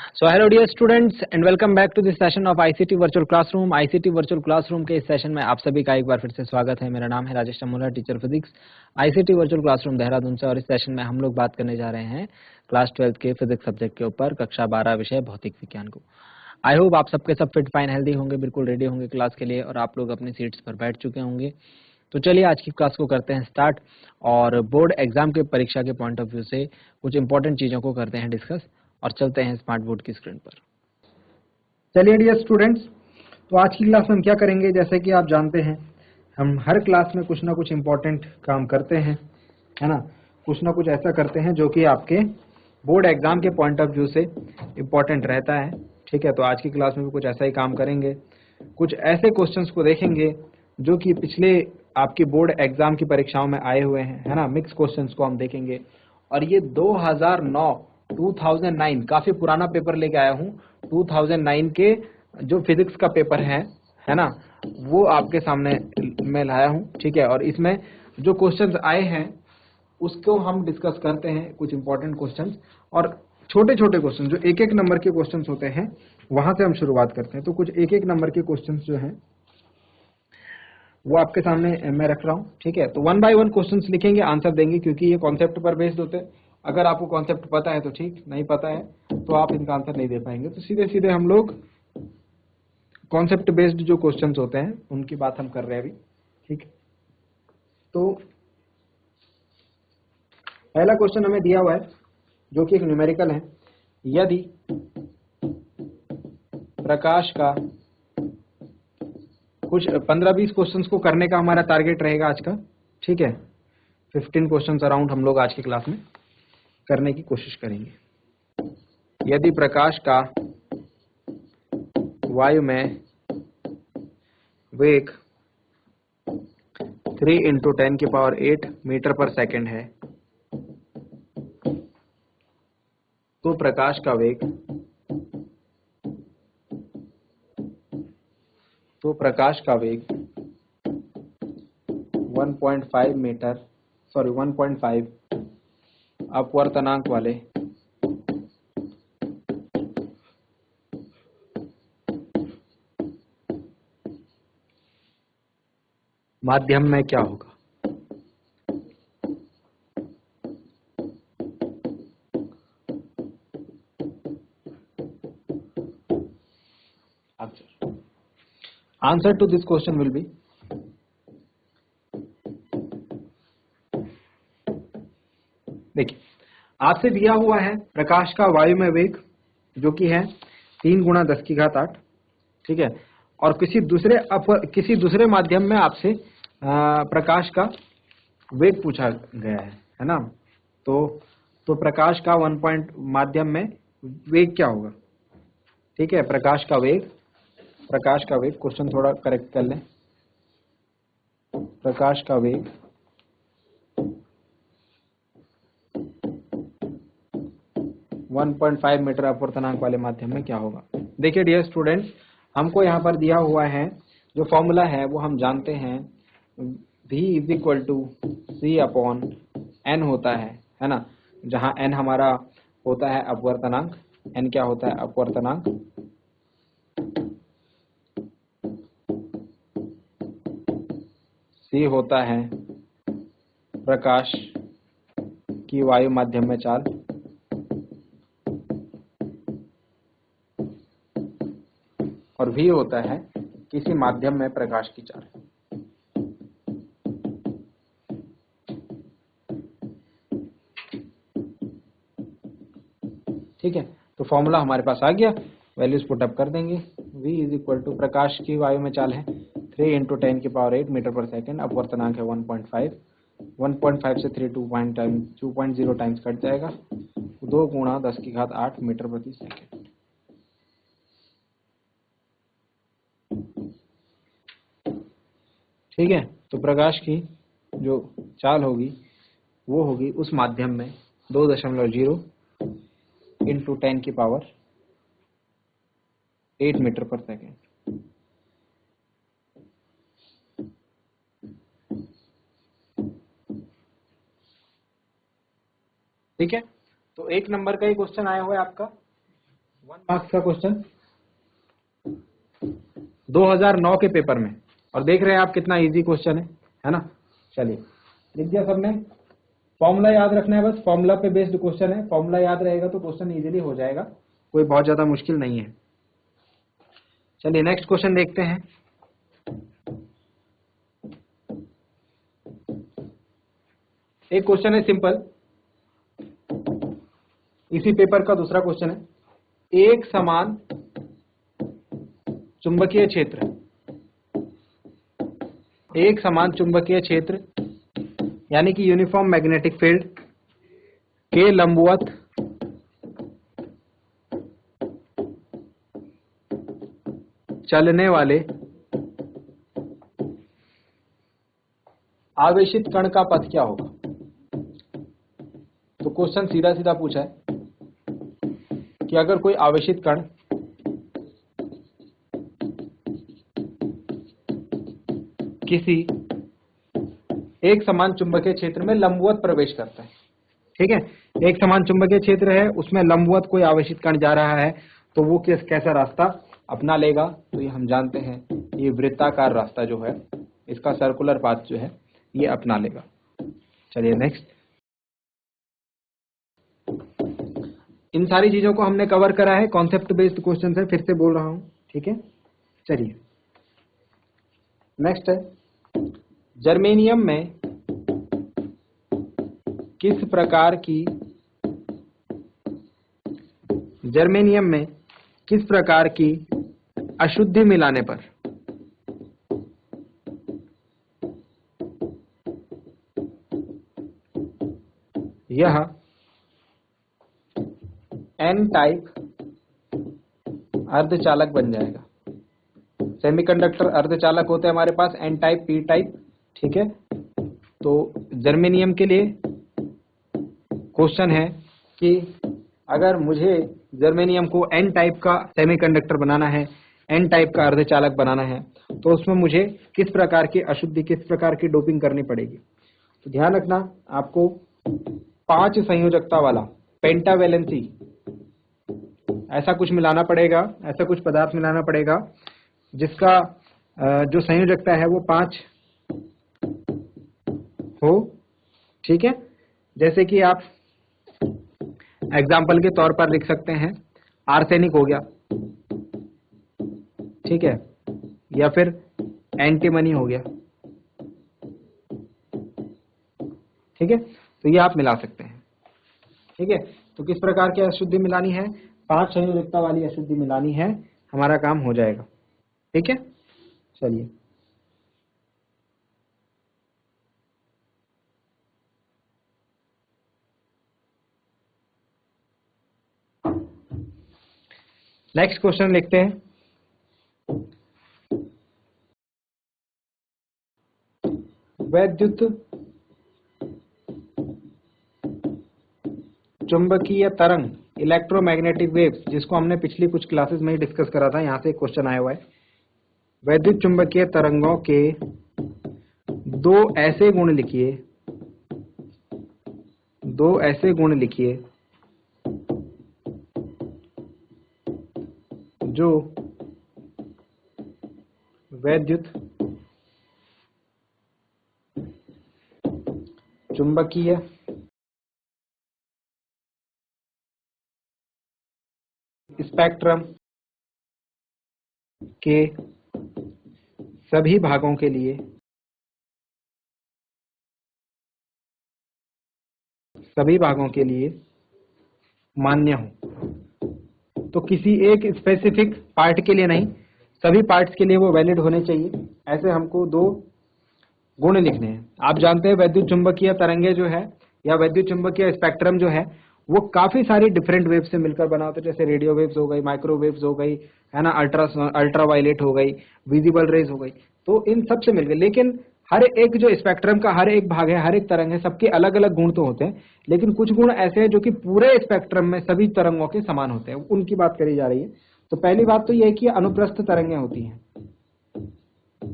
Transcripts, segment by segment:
So hello dear students and welcome back to this session of ICT Virtual Classroom. ICT Virtual Classroom के इस session में आप सभी का एक बार फिर से स्वागत है। मेरा नाम है Rajesh Chamola, teacher physics ICT Virtual Classroom Dehradun से। और इस सेशन में हम लोग बात करने जा रहे हैं क्लास 12 के फिजिक्स सब्जेक्ट के ऊपर, कक्षा 12 विषय भौतिक विज्ञान को। आई होप आप सबके सब फिट फाइन हेल्दी होंगे, बिल्कुल रेडी होंगे क्लास के लिए और आप लोग अपनी सीट्स पर बैठ चुके होंगे। तो चलिए आज की क्लास को करते हैं स्टार्ट और बोर्ड एग्जाम के परीक्षा के पॉइंट ऑफ व्यू से कुछ इंपॉर्टेंट चीजों को करते हैं डिस्कस और चलते हैं स्मार्ट बोर्ड की स्क्रीन पर। चलिए डियर स्टूडेंट्स, तो आज की क्लास में हम क्या करेंगे, जैसे कि आप जानते हैं हम हर क्लास में कुछ ना कुछ इम्पोर्टेंट काम करते हैं, है ना। कुछ ना कुछ ऐसा करते हैं जो कि आपके बोर्ड एग्जाम के पॉइंट ऑफ व्यू से इम्पोर्टेंट रहता है। ठीक है, तो आज की क्लास में भी कुछ ऐसा ही काम करेंगे। कुछ ऐसे क्वेश्चंस को देखेंगे जो कि पिछले आपकी बोर्ड एग्जाम की परीक्षाओं में आए हुए हैं, है ना। मिक्स क्वेश्चंस को हम देखेंगे और ये 2009 काफी पुराना पेपर लेके आया हूँ। 2009 के जो फिजिक्स का पेपर है ना, वो आपके सामने मैं लाया हूँ। ठीक है, और इसमें जो क्वेश्चंस आए हैं उसको हम डिस्कस करते हैं, कुछ इंपॉर्टेंट क्वेश्चंस और छोटे छोटे क्वेश्चन जो एक एक नंबर के क्वेश्चंस होते हैं, वहां से हम शुरुआत करते हैं। तो कुछ एक एक नंबर के क्वेश्चंस जो हैं वो आपके सामने मैं रख रहा हूँ। ठीक है, तो वन बाय वन क्वेश्चंस लिखेंगे, आंसर देंगे, क्योंकि ये कॉन्सेप्ट पर बेस्ड होते हैं। अगर आपको कॉन्सेप्ट पता है तो ठीक, नहीं पता है तो आप इनका आंसर नहीं दे पाएंगे। तो सीधे सीधे हम लोग कॉन्सेप्ट बेस्ड जो क्वेश्चंस होते हैं उनकी बात हम कर रहे हैं अभी। ठीक, तो पहला क्वेश्चन हमें दिया हुआ है जो कि एक न्यूमेरिकल है। यदि प्रकाश का कुछ 15-20 क्वेश्चंस को करने का हमारा टारगेट रहेगा आज का। ठीक है, 15 क्वेश्चंस अराउंड हम लोग आज की क्लास में करने की कोशिश करेंगे। यदि प्रकाश का वायु में वेग 3 × 10⁸ मीटर पर सेकेंड है, तो प्रकाश का वेग 1.5 अपवर्तनांक वाले माध्यम में क्या होगा। Answer to this question will be, देखिए आपसे दिया हुआ है प्रकाश का वायु में वेग जो कि है 3 × 10⁸। ठीक है, और किसी दूसरे माध्यम में आपसे प्रकाश का वेग पूछा गया है ना। तो प्रकाश का माध्यम में वेग क्या होगा। ठीक है, प्रकाश का वेग क्वेश्चन थोड़ा करेक्ट कर लें। प्रकाश का वेग 1.5 मीटर अपवर्तनांक वाले माध्यम में क्या होगा। देखिए डियर स्टूडेंट्स, हमको यहाँ पर दिया हुआ है जो फॉर्मूला है वो हम जानते हैं, v = c/n होता है ना। जहाँ n हमारा होता है अपवर्तनांक, n क्या होता है अपवर्तनांक, c होता है प्रकाश की वायु माध्यम में चाल, और v होता है किसी माध्यम में प्रकाश की चाल। ठीक है, तो फॉर्मूला हमारे पास आ गया, वैल्यूज पुट अप कर देंगे। v = प्रकाश की वायु में चाल है 3 × 10⁸ मीटर पर सेकेंड, अपवर्तनांक है 1.5 से 3 2.0 टाइम्स कट जाएगा, 2 × 10⁸ मीटर प्रति सेकेंड। ठीक है, तो प्रकाश की जो चाल होगी वो होगी उस माध्यम में 2.0 × 10⁸ मीटर पर सेकेंड। ठीक है, तो एक नंबर का ही क्वेश्चन आया हुआ है आपका 1 मार्क्स का क्वेश्चन 2009 के पेपर में, और देख रहे हैं आप कितना इजी क्वेश्चन है ना। चलिए लिख दिया सबने। फॉर्मूला याद रखना है, बस फॉर्मूला पे बेस्ड क्वेश्चन है, फॉर्मूला याद रहेगा तो क्वेश्चन इजीली हो जाएगा, कोई बहुत ज्यादा मुश्किल नहीं है। चलिए नेक्स्ट क्वेश्चन देखते हैं। एक क्वेश्चन है सिंपल, इसी पेपर का दूसरा क्वेश्चन है। एक समान चुंबकीय क्षेत्र, एक समान चुंबकीय क्षेत्र यानी कि यूनिफॉर्म मैग्नेटिक फील्ड के लंबवत चलने वाले आवेशित कण का पथ क्या होगा। तो क्वेश्चन सीधा सीधा पूछा है कि अगर कोई आवेशित कण किसी एक समान चुंबकीय क्षेत्र में लंबवत प्रवेश करता है, ठीक है, एक समान चुंबकीय क्षेत्र है, उसमें लंबवत कोई आवेशित कण जा रहा है, तो वो कैसा रास्ता अपना लेगा। तो ये हम जानते हैं, ये वृत्ताकार रास्ता जो है, इसका सर्कुलर पाथ जो है ये अपना लेगा। चलिए नेक्स्ट। इन सारी चीजों को हमने कवर करा है, कॉन्सेप्ट बेस्ड क्वेश्चन है, फिर से बोल रहा हूं, ठीक है। चलिए नेक्स्ट है, जर्मेनियम में किस प्रकार की अशुद्धि मिलाने पर यह एन टाइप अर्धचालक बन जाएगा। सेमीकंडक्टर अर्धचालक होते हैं हमारे पास, एन टाइप, पी टाइप, ठीक है। तो जर्मेनियम के लिए क्वेश्चन है कि अगर मुझे जर्मेनियम को एन टाइप का सेमीकंडक्टर बनाना है, एन टाइप का अर्धचालक बनाना है, तो उसमें मुझे किस प्रकार की अशुद्धि, किस प्रकार की डोपिंग करनी पड़ेगी। तो ध्यान रखना, आपको 5 संयोजकता वाला पेंटावैलेंसी ऐसा कुछ मिलाना पड़ेगा, ऐसा कुछ पदार्थ मिलाना पड़ेगा जिसका जो संयोजकता है वो 5 हो, ठीक है। जैसे कि आप एग्जाम्पल के तौर पर लिख सकते हैं, आर्सेनिक हो गया, ठीक है, या फिर एंटीमनी हो गया, ठीक है। तो ये आप मिला सकते हैं, ठीक है। तो किस प्रकार की अशुद्धि मिलानी है, 5 संयोजकता वाली अशुद्धि मिलानी है, हमारा काम हो जाएगा, ठीक है। चलिए नेक्स्ट क्वेश्चन लिखते हैं। वैद्युत चुंबकीय तरंग, इलेक्ट्रोमैग्नेटिक वेव्स, जिसको हमने पिछली कुछ क्लासेस में ही डिस्कस करा था, यहां से एक क्वेश्चन आया हुआ है। वैद्युत चुंबकीय तरंगों के 2 ऐसे गुण लिखिए जो वैद्युत चुंबकीय स्पेक्ट्रम के सभी भागों के लिए मान्य हो। तो किसी एक स्पेसिफिक पार्ट के लिए नहीं, सभी पार्ट्स के लिए वो वैलिड होने चाहिए। ऐसे हमको 2 गुण लिखने हैं। आप जानते हैं विद्युत चुंबकीय तरंगे जो है, या विद्युत चुंबकीय स्पेक्ट्रम जो है, वो काफी सारी डिफरेंट वेव्स से मिलकर बना होता है। जैसे रेडियो वेव्स हो गई, माइक्रोवेव्स हो गई, है ना, अल्ट्रावायलेट हो गई, विजिबल रेज हो गई, तो इन सब से मिलकर। लेकिन हर एक जो स्पेक्ट्रम का हर एक भाग है, हर एक तरंग है, सबके अलग अलग गुण तो होते हैं, लेकिन कुछ गुण ऐसे हैं जो कि पूरे स्पेक्ट्रम में सभी तरंगों के समान होते हैं, उनकी बात करी जा रही है। तो पहली बात तो यह है कि अनुप्रस्थ तरंगें होती हैं।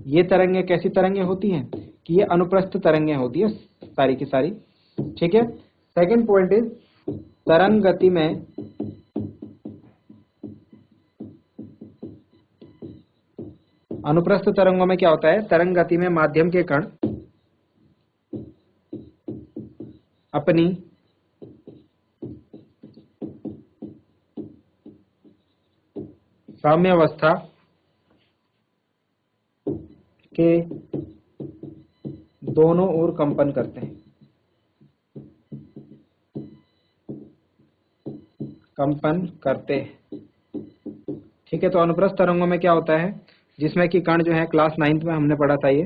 ये तरंगें कैसी तरंगें होती हैं कि ये अनुप्रस्थ तरंगें होती है सारी की सारी, ठीक है। सेकंड पॉइंट इज तरंग गति में अनुप्रस्थ तरंगों में क्या होता है, तरंग गति में माध्यम के कण अपनी साम्यावस्था के दोनों ओर कंपन करते हैं। ठीक है, तो अनुप्रस्थ तरंगों में क्या होता है, जिसमें कि कण जो है, क्लास 9th में हमने पढ़ा था ये,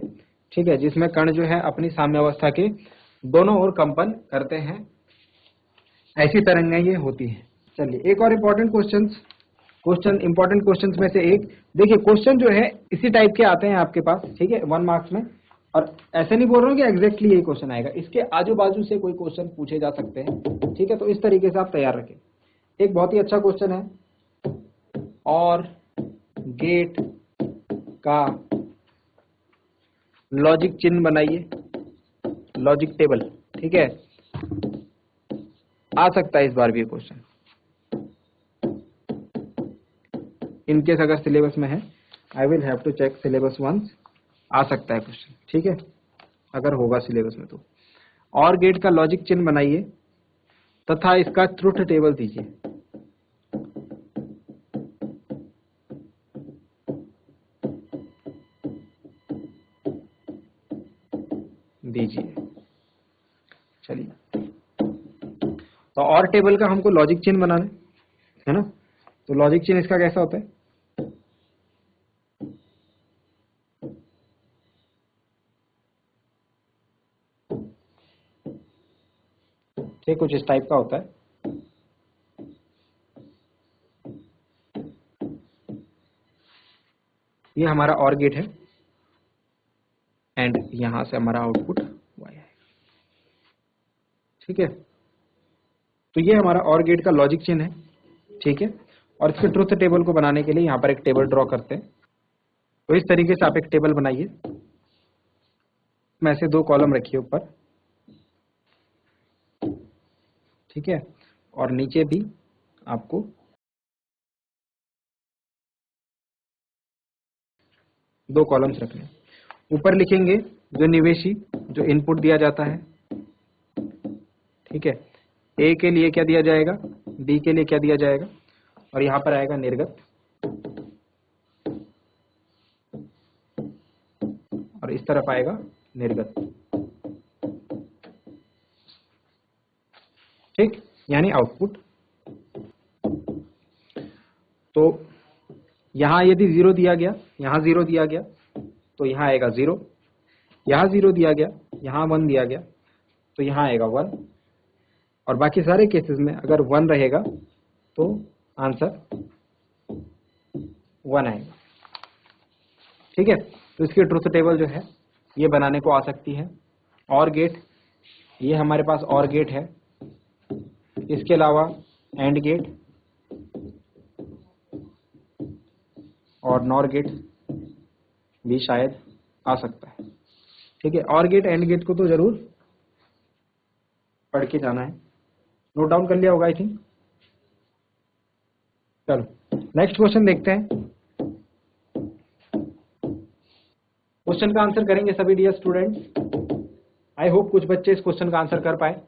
ठीक है, जिसमें कण जो है अपनी साम्यावस्था के दोनों ओर कंपन करते हैं, ऐसी तरंगें ये होती हैं। चलिए एक और इंपॉर्टेंट क्वेश्चन में से एक देखिए, क्वेश्चन जो है इसी टाइप के आते हैं आपके पास, ठीक है, 1 मार्क्स में। और ऐसे नहीं बोल रहा हूँ कि एग्जैक्टली यही क्वेश्चन आएगा, इसके आजू बाजू से कोई क्वेश्चन पूछे जा सकते हैं, ठीक है, तो इस तरीके से आप तैयार रखें। एक बहुत ही अच्छा क्वेश्चन है, और गेट का लॉजिक चिन्ह बनाइए, लॉजिक टेबल, ठीक है, आ सकता है इस बार भी क्वेश्चन, इनकेस अगर सिलेबस में है, I will have to check syllabus once, आ सकता है क्वेश्चन, ठीक है, अगर होगा सिलेबस में तो। और गेट का लॉजिक चिन्ह बनाइए तथा इसका ट्रुथ टेबल दीजिए। चलिए, तो और टेबल का हमको लॉजिक चिन्ह बनाना है ना, तो लॉजिक चिन्ह इसका कैसा होता है, ठीक, कुछ इस टाइप का होता है। ये हमारा और गेट है, एंड यहां से हमारा आउटपुट y है, ठीक है, तो ये हमारा और गेट का लॉजिक चिन्ह है, ठीक है। और इसके ट्रुथ टेबल को बनाने के लिए यहां पर एक टेबल ड्रॉ करते हैं, तो इस तरीके से आप एक टेबल बनाइए, में से 2 कॉलम रखिए ऊपर, ठीक है, और नीचे भी आपको 2 कॉलम्स रखने हैं। ऊपर लिखेंगे जो निवेशी, जो इनपुट दिया जाता है, ठीक है, ए के लिए क्या दिया जाएगा, बी के लिए क्या दिया जाएगा, और यहां पर आएगा निर्गत, और इस तरफ आएगा निर्गत, ठीक, यानी आउटपुट। तो यहां यदि 0 दिया गया, यहां 0 दिया गया, तो यहां आएगा 0, यहां 0 दिया गया, यहां 1 दिया गया, तो यहां आएगा 1, और बाकी सारे केसेस में अगर 1 रहेगा तो आंसर 1 आएगा, ठीक है। तो इसकी ट्रुथ टेबल जो है ये बनाने को आ सकती है। और गेट, ये हमारे पास और गेट है, इसके अलावा एंड गेट और नॉर गेट भी शायद आ सकता है, ठीक है। और गेट एंड गेट को तो जरूर पढ़ के जाना है, नोट डाउन कर लिया होगा आई थिंक। चलो नेक्स्ट क्वेश्चन देखते हैं। क्वेश्चन का आंसर करेंगे सभी डियर स्टूडेंट्स, आई होप कुछ बच्चे इस क्वेश्चन का आंसर कर पाए।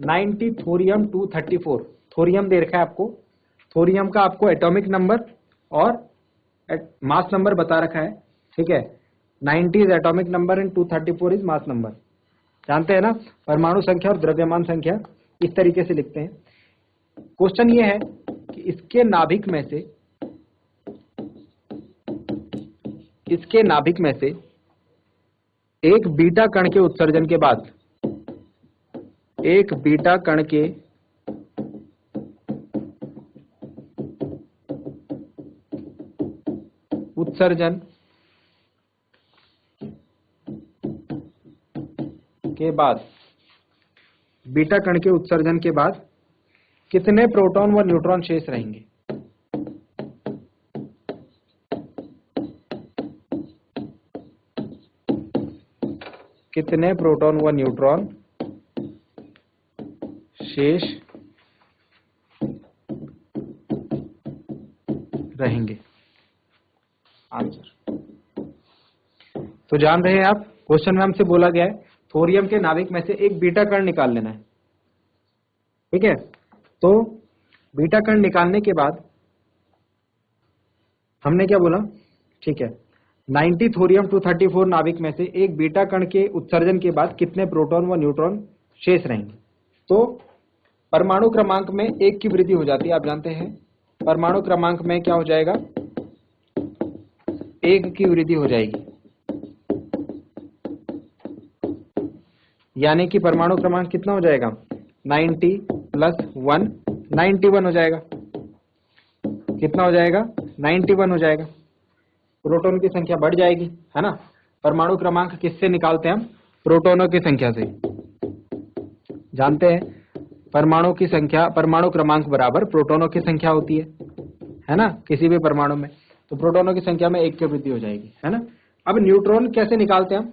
90 थोरियम 234, थोरियम दे रखा है आपको, थोरियम का आपको एटॉमिक नंबर और मास नंबर बता रखा है, ठीक है। 90 is atomic number and 234 is mass number, जानते हैं ना, परमाणु संख्या और द्रव्यमान संख्या इस तरीके से लिखते हैं। क्वेश्चन ये है कि इसके नाभिक में से एक बीटा कण के उत्सर्जन के बाद, एक बीटा कण के उत्सर्जन के बाद, बीटा कण के उत्सर्जन के बाद कितने प्रोटॉन व न्यूट्रॉन शेष रहेंगे। कितने प्रोटॉन व न्यूट्रॉन शेष रहेंगे, आंसर तो जान रहे हैं आप, क्वेश्चन में हमसे बोला गया है थोरियम के नाभिक में से एक बीटा कण निकाल लेना है। ठीक है, तो बीटा कण निकालने के बाद हमने क्या बोला, ठीक है, 90 थोरियम 234 नाभिक में से एक बीटा कण के उत्सर्जन के बाद कितने प्रोटॉन व न्यूट्रॉन शेष रहेंगे। तो परमाणु क्रमांक में 1 की वृद्धि हो जाती है, आप जानते हैं परमाणु क्रमांक में क्या हो जाएगा, 1 की वृद्धि हो जाएगी, यानी कि परमाणु क्रमांक कितना हो जाएगा, 90 प्लस 1 91 हो जाएगा। कितना हो जाएगा, 91 हो जाएगा। प्रोटॉन की संख्या बढ़ जाएगी, है ना। परमाणु क्रमांक किससे निकालते हैं हम, प्रोटॉनों की संख्या से। जानते हैं परमाणु की संख्या, परमाणु क्रमांक बराबर प्रोटॉनों की संख्या होती है ना, किसी भी परमाणु में। तो प्रोटॉनों की संख्या में 1 की वृद्धि हो जाएगी, है ना। अब न्यूट्रॉन कैसे निकालते हैं हम,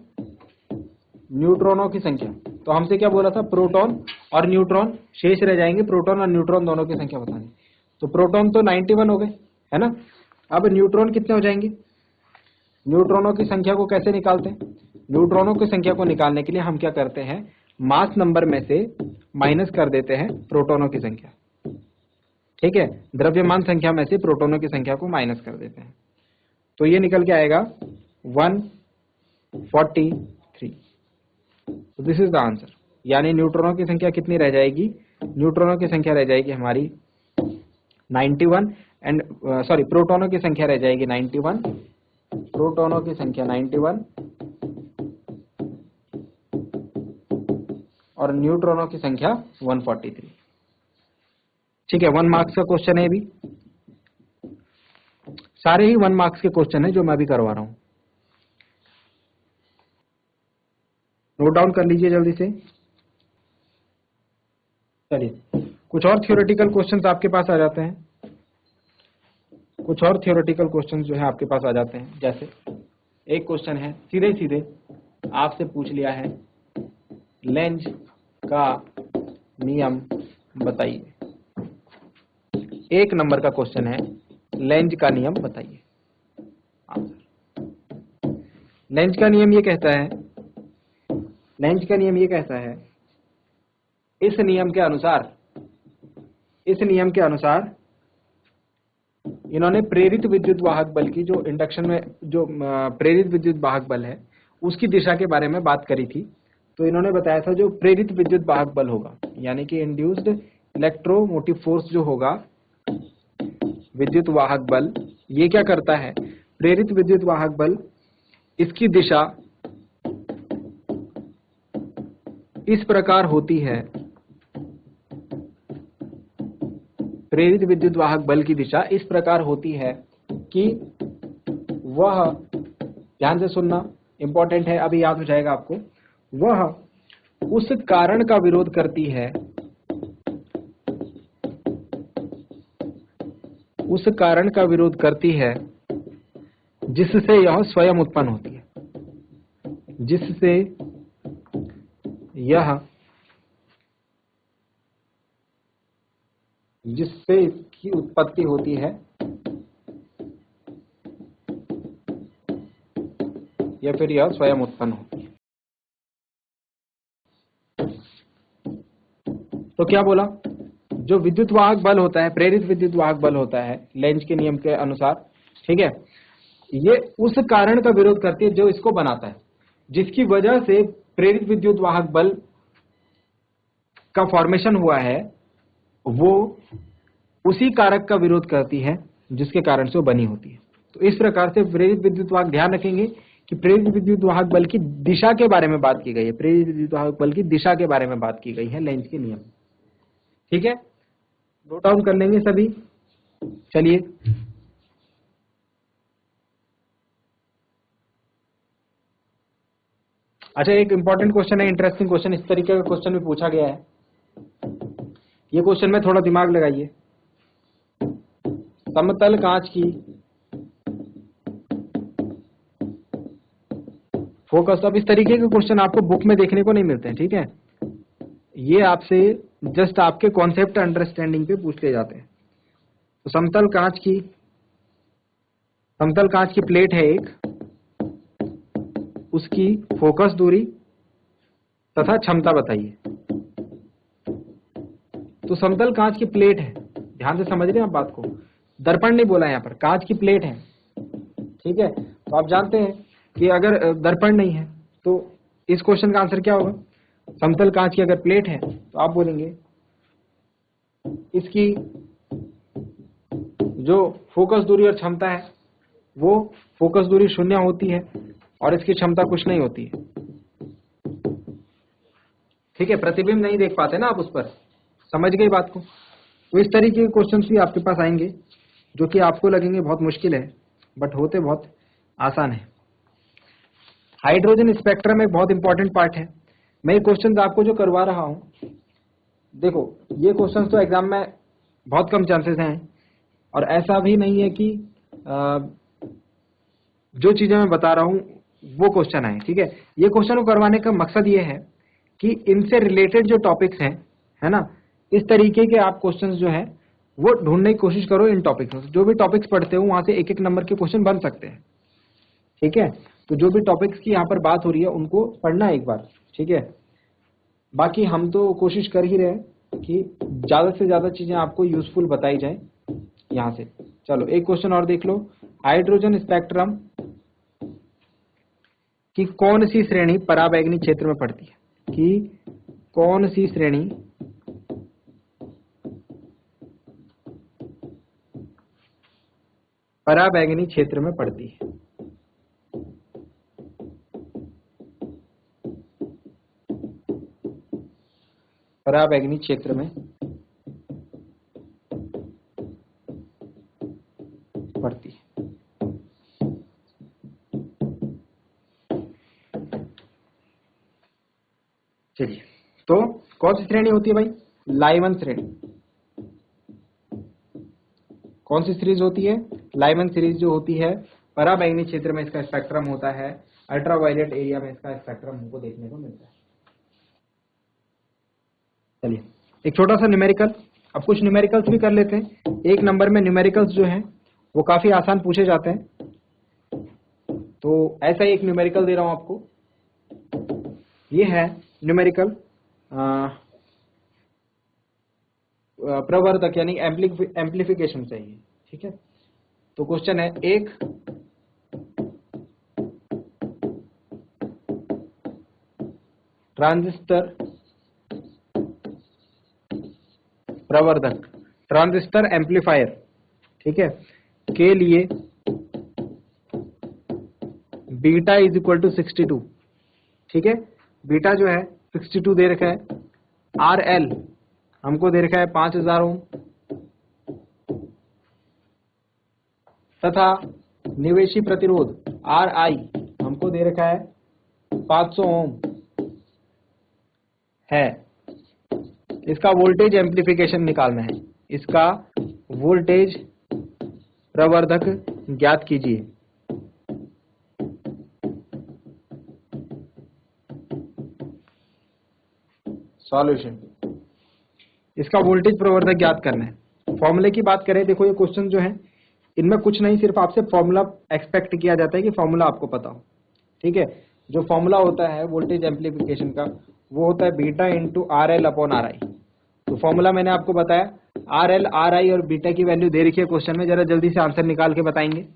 न्यूट्रॉनों की संख्या। तो हमसे क्या बोला था, प्रोटॉन और न्यूट्रॉन शेष रह जाएंगे, प्रोटॉन और न्यूट्रॉन दोनों की संख्या बतानी। तो प्रोटॉन तो 91 हो गए, है ना। अब न्यूट्रॉन कितने हो जाएंगे, न्यूट्रॉनों की संख्या को कैसे निकालते हैं, न्यूट्रॉनों की संख्या को निकालने के लिए हम क्या करते हैं, मास नंबर में से माइनस कर देते हैं प्रोटॉनों की संख्या। ठीक है, द्रव्यमान संख्या में से प्रोटॉनों की संख्या को माइनस कर देते हैं। तो ये निकल के आएगा 143। This is the answer. यानी न्यूट्रॉनों की संख्या कितनी रह जाएगी, न्यूट्रॉनों की संख्या रह जाएगी हमारी 91 एंड सॉरी प्रोटॉनों की संख्या रह जाएगी 91, प्रोटॉनों की संख्या 91 और न्यूट्रॉनों की संख्या 143। ठीक है, 1 मार्क्स का क्वेश्चन है। भी सारे ही 1 मार्क्स के क्वेश्चन है जो मैं अभी करवा रहा हूं, नोट डाउन कर लीजिए जल्दी से। चलिए कुछ और थ्योरेटिकल क्वेश्चंस आपके पास आ जाते हैं, कुछ और थ्योरेटिकल क्वेश्चंस जो है आपके पास आ जाते हैं। जैसे एक क्वेश्चन है सीधे सीधे आपसे पूछ लिया है, लेंज का नियम बताइए। 1 नंबर का क्वेश्चन है, लेंज का नियम बताइए। लेंज का नियम ये कहता है, लेंज का नियम ये कहता है, इस नियम के अनुसार, इस नियम के अनुसार इन्होंने प्रेरित विद्युत वाहक बल की, जो इंडक्शन में जो प्रेरित विद्युत वाहक बल है उसकी दिशा के बारे में बात करी थी। तो इन्होंने बताया था जो प्रेरित विद्युत वाहक बल होगा, यानी कि इंड्यूस्ड इलेक्ट्रोमोटिव फोर्स जो होगा, विद्युत वाहक बल, ये क्या करता है, प्रेरित विद्युत वाहक बल, इसकी दिशा इस प्रकार होती है, प्रेरित विद्युत वाहक बल की दिशा इस प्रकार होती है कि वह, ध्यान से सुनना, इंपॉर्टेंट है, अभी याद हो जाएगा आपको, वह उस कारण का विरोध करती है, उस कारण का विरोध करती है जिससे यह स्वयं उत्पन्न होती है, जिससे यह, जिससे इसकी उत्पत्ति होती है या फिर यह स्वयं उत्पन्न होती है। तो क्या बोला, जो विद्युत वाहक बल होता है, प्रेरित विद्युत वाहक बल होता है लेंज के नियम के अनुसार, ठीक है, ये उस कारण का विरोध करती है जो इसको बनाता है, जिसकी वजह से प्रेरित विद्युत वाहक बल का फॉर्मेशन हुआ है, वो उसी कारक का विरोध करती है जिसके कारण से वो बनी होती है। तो इस प्रकार से प्रेरित विद्युत वाहक, ध्यान रखेंगे कि प्रेरित विद्युत वाहक बल की दिशा के बारे में बात की गई है, प्रेरित विद्युत वाहक बल की दिशा के बारे में बात की गई है लेंज के नियम। ठीक है, नोट डाउन कर लेंगे सभी। चलिए अच्छा, एक इंपॉर्टेंट क्वेश्चन है, इंटरेस्टिंग क्वेश्चन, इस तरीके का क्वेश्चन भी पूछा गया है। ये क्वेश्चन में थोड़ा दिमाग लगाइए। समतल कांच की फोकस, अब इस तरीके के क्वेश्चन आपको बुक में देखने को नहीं मिलते हैं, ठीक है, ये आपसे जस्ट आपके कॉन्सेप्ट अंडरस्टैंडिंग पे पूछ ले जाते हैं। तो समतल कांच की प्लेट है एक, उसकी फोकस दूरी तथा क्षमता बताइए। तो समतल कांच की प्लेट है, ध्यान से समझ रहे हैं आप बात को, दर्पण नहीं बोला यहाँ पर, कांच की प्लेट है, ठीक है। तो आप जानते हैं कि अगर दर्पण नहीं है तो इस क्वेश्चन का आंसर क्या होगा, समतल कांच की अगर प्लेट है तो आप बोलेंगे इसकी जो फोकस दूरी और क्षमता है वो फोकस दूरी 0 होती है और इसकी क्षमता कुछ नहीं होती है, ठीक है। प्रतिबिंब नहीं देख पाते ना आप उस पर, समझ गई बात को। तो इस तरीके के क्वेश्चंस भी आपके पास आएंगे जो कि आपको लगेंगे बहुत मुश्किल है, बट होते बहुत आसान है। हाइड्रोजन स्पेक्ट्रम एक बहुत इंपॉर्टेंट पार्ट है। मैं ये क्वेश्चंस आपको जो करवा रहा हूं, देखो ये क्वेश्चंस तो एग्जाम में बहुत कम चांसेस हैं, और ऐसा भी नहीं है कि जो चीजें मैं बता रहा हूं वो क्वेश्चन आए, ठीक है। ये क्वेश्चन को करवाने का मकसद ये है कि इनसे रिलेटेड जो टॉपिक्स हैं, है ना, इस तरीके के आप क्वेश्चंस जो हैं वो ढूंढने की कोशिश करो इन टॉपिक्स में। जो भी टॉपिक्स पढ़ते हो वहां से एक एक नंबर के क्वेश्चन बन सकते हैं, ठीक है। तो जो भी टॉपिक्स की यहाँ पर बात हो रही है उनको पढ़ना एक बार, ठीक है। बाकी हम तो कोशिश कर ही रहे हैं कि ज्यादा से ज्यादा चीजें आपको यूजफुल बताई जाए यहाँ से। चलो एक क्वेश्चन और देख लो, हाइड्रोजन स्पेक्ट्रम कि कौन सी श्रेणी पराबैंगनी क्षेत्र में पड़ती है, कि कौन सी श्रेणी पराबैंगनी क्षेत्र में पड़ती है। पराबैंगनी क्षेत्र में पड़ती है। चलिए, तो कौन सी श्रेणी होती है भाई, लाइमन श्रेणी। कौन सी सीरीज होती है, लाइमन सीरीज जो होती है, पराबैंगनी क्षेत्र में इसका स्पेक्ट्रम होता है, अल्ट्रावायलेट एरिया में इसका स्पेक्ट्रम हमको देखने को मिलता है। चलिए एक छोटा सा न्यूमेरिकल, अब कुछ न्यूमेरिकल्स भी कर लेते हैं। एक नंबर में न्यूमेरिकल्स जो हैं वो काफी आसान पूछे जाते हैं, तो ऐसा ही एक न्यूमेरिकल दे रहा हूं आपको। ये है न्यूमेरिकल प्रवर्धक यानी एम्प्लीफिकेशन चाहिए, ठीक है। तो क्वेश्चन है, एक ट्रांजिस्टर प्रवर्धक, ट्रांजिस्टर एम्पलीफायर, ठीक है, के लिए बीटा इज इक्वल टू 62, ठीक है। बीटा जो है 62 दे रखा है, आर एल हमको दे रखा है 5000 ओम, तथा निवेशी प्रतिरोध आर आई हमको दे रखा है 500 ओम है। इसका वोल्टेज एम्प्लीफिकेशन निकालना है, इसका वोल्टेज प्रवर्धक ज्ञात कीजिए। सॉल्यूशन, इसका वोल्टेज प्रवर्धक ज्ञात करना है। फॉर्मूले की बात करें, देखो ये क्वेश्चन जो है इनमें कुछ नहीं, सिर्फ आपसे फॉर्मूला एक्सपेक्ट किया जाता है कि फॉर्मूला आपको पता हो, ठीक है। जो फॉर्मूला होता है वोल्टेज एम्प्लीफिकेशन का वो होता है beta into R L upon are आई। तो फॉर्मूला मैंने आपको बताया, आर एल आर आई और बीटा की वैल्यू दे रखी है क्वेश्चन में, जरा जल्दी से आंसर निकाल के बताएंगे।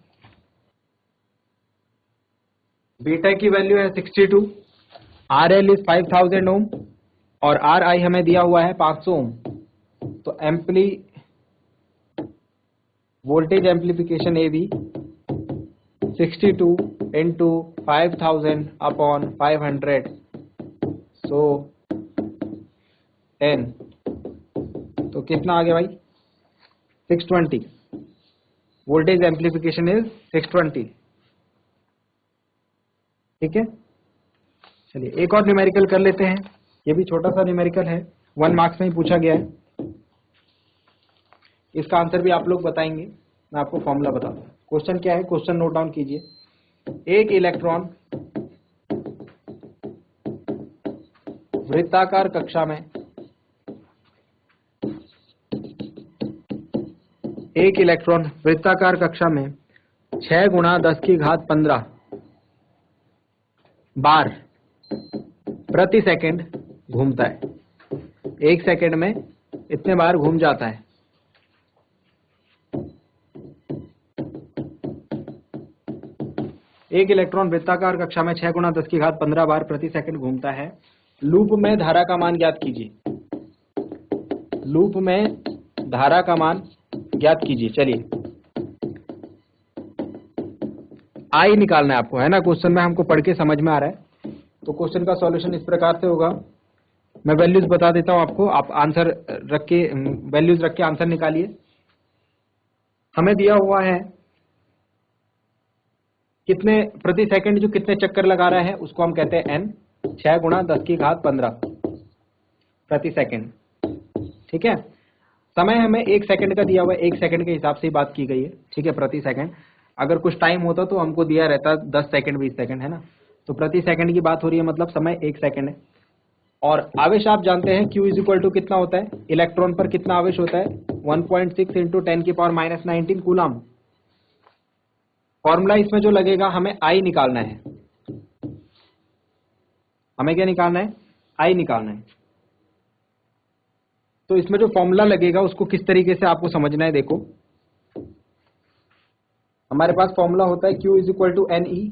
बीटा की वैल्यू है 62, आर एल इज 5000 ओम और आर आई हमें दिया हुआ है 500 ओम। तो voltage amplification A B 62 into 5000 upon 500, so 10, तो कितना आ गया भाई 620। वोल्टेज एम्प्लीफिकेशन इज 620, ठीक है। चलिए एक और न्यूमेरिकल कर लेते हैं, ये भी छोटा सा न्यूमेरिकल है, 1 मार्क्स में ही पूछा गया है। इसका आंसर भी आप लोग बताएंगे, मैं आपको फॉर्मूला बता दूं। क्वेश्चन क्या है, क्वेश्चन नोट डाउन कीजिए। एक इलेक्ट्रॉन वृत्ताकार कक्षा में, एक इलेक्ट्रॉन वृत्ताकार कक्षा में 6 × 10⁻15 बार प्रति सेकंड घूमता है। 1 सेकंड में इतने बार घूम जाता है। एक इलेक्ट्रॉन वृत्ताकार कक्षा में 6 × 10⁻15 बार प्रति सेकंड घूमता है। लूप में धारा का मान ज्ञात कीजिए। लूप में धारा का मान ज्ञात कीजिए। चलिए, आई निकालना है आपको, है ना। क्वेश्चन में हमको पढ़ के समझ में आ रहा है। तो क्वेश्चन का सॉल्यूशन इस प्रकार से होगा। मैं वैल्यूज बता देता हूं आपको, आप आंसर रख के वैल्यूज रख के आंसर निकालिए। हमें दिया हुआ है कितने प्रति सेकंड, जो कितने चक्कर लगा रहा है उसको हम कहते हैं n, 6 × 10⁻15 प्रति सेकंड। ठीक है। समय हमें 1 सेकंड का दिया हुआ है, 1 सेकंड के हिसाब से ही बात की गई है। ठीक है, प्रति सेकंड। अगर कुछ टाइम होता तो हमको दिया रहता 10 सेकंड 20 सेकंड, है ना। तो प्रति सेकंड की बात हो रही है, मतलब समय 1 सेकंड है। और आवेश आप जानते हैं Q = कितना होता है, इलेक्ट्रॉन पर कितना आवेश होता है, 1.6 × 10⁻19 कूलम। फॉर्मूला इसमें जो लगेगा, हमें I निकालना है। हमें क्या निकालना है, I निकालना है। तो इसमें जो फॉर्मूला लगेगा उसको किस तरीके से आपको समझना है। देखो, हमारे पास फॉर्मूला होता है Q = NE,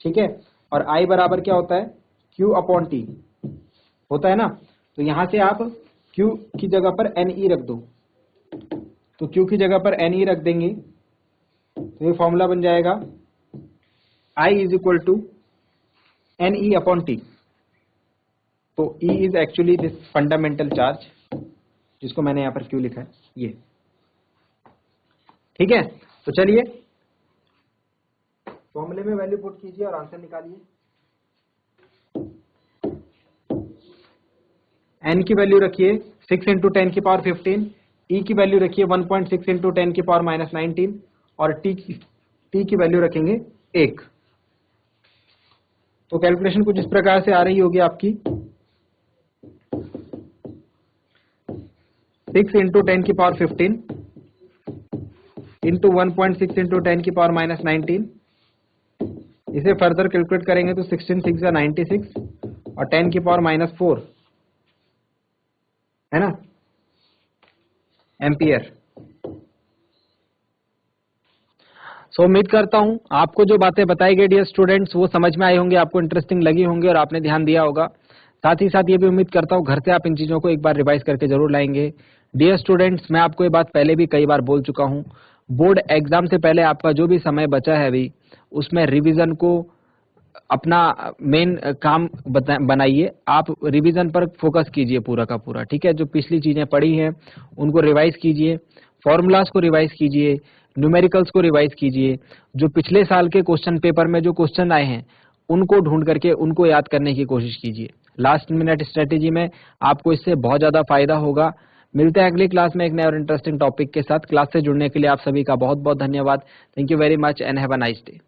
ठीक है। और I बराबर क्या होता है, Q/T होता है ना। तो यहां से आप Q की जगह पर NE रख दो। तो Q की जगह पर NE रख देंगे तो ये फॉर्मूला बन जाएगा I = NE/T। तो E is actually this fundamental charge, जिसको मैंने यहां पर Q लिखा है, ये। ठीक है। तो चलिए फॉर्मूले में वैल्यू पुट कीजिए और आंसर निकालिए। n की वैल्यू रखिए 6 × 10⁻15, E की वैल्यू रखिए 1.6 × 10⁻19 और T की वैल्यू रखेंगे 1। तो कैलकुलेशन कुछ इस प्रकार से आ रही होगी आपकी, 6 × 10⁻15 इंटू 1.6 × 10⁻19। इसे फर्दर कैलकुलेट करेंगे तो 16 6 96 और 10⁻4, है ना, एम्पियर। सो उम्मीद करता हूं आपको जो बातें बताई गई डियर स्टूडेंट्स वो समझ में आई होंगी, आपको इंटरेस्टिंग लगी होंगी और आपने ध्यान दिया होगा। साथ ही साथ ये भी उम्मीद करता हूं घर से आप इन चीजों को एक बार रिवाइज करके जरूर लाएंगे। डियर स्टूडेंट्स, मैं आपको ये बात पहले भी कई बार बोल चुका हूं, बोर्ड एग्जाम से पहले आपका जो भी समय बचा है अभी, उसमें रिवीजन को अपना मेन काम बनाइए। आप रिवीजन पर फोकस कीजिए पूरा का पूरा। ठीक है, जो पिछली चीजें पढ़ी हैं उनको रिवाइज कीजिए, फॉर्मूलाज को रिवाइज कीजिए, न्यूमेरिकल्स को रिवाइज कीजिए। जो पिछले साल के क्वेश्चन पेपर में जो क्वेश्चन आए हैं उनको ढूंढ करके उनको याद करने की कोशिश कीजिए। लास्ट मिनट स्ट्रेटेजी में आपको इससे बहुत ज्यादा फायदा होगा। मिलते हैं अगली क्लास में एक नए और इंटरेस्टिंग टॉपिक के साथ। क्लास से जुड़ने के लिए आप सभी का बहुत बहुत धन्यवाद। Thank you very much and have a nice day.